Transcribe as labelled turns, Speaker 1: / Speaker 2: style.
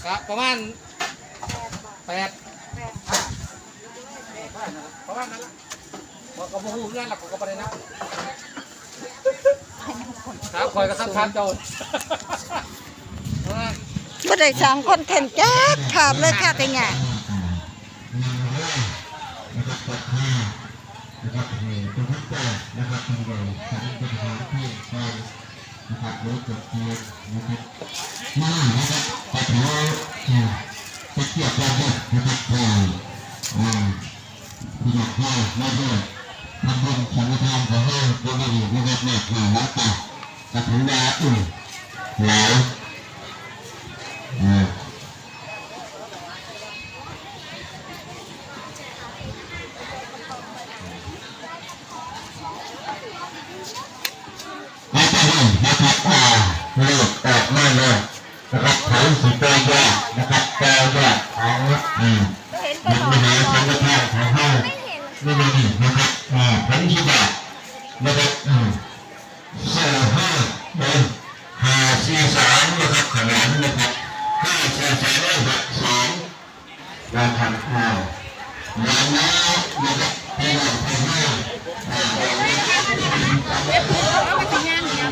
Speaker 1: ครับประมาณ8ประมาณนั้นละบอกกับผู้เงื่อนหลักก็ประเด็นนะครับคอยกับสังขารโจร
Speaker 2: บ่ได้สั่งคอนเทนต์จักภาพเลยค่ะแต่ไง
Speaker 3: นะครับตัวทัพเจ้านะครับทำใหญ่ทำเป็นทางที่ไปนะครับรถจดเทียนนะครับมานะครับแต่ถือจะเกี่ยวกับนะครับที่อยากให้มาด้วยทำบุญสังฆทานของเราก็ไม่ดีนะครับเนี่ยแล้วแต่ถือว่าแล้วเลือกออกมาเลยนะครับเขาสีแดงแยกนะครับแดงแยกของมันไม่หาสังฆทานของเขาไม่มีนะครับพันธิบาตนะครับ5เป็น543นะครับขนาดนะครับ543นะครับ2ราคางานนี้นะครับที่เราทำให้
Speaker 2: เว็บเอาไปทำงานเนี่ย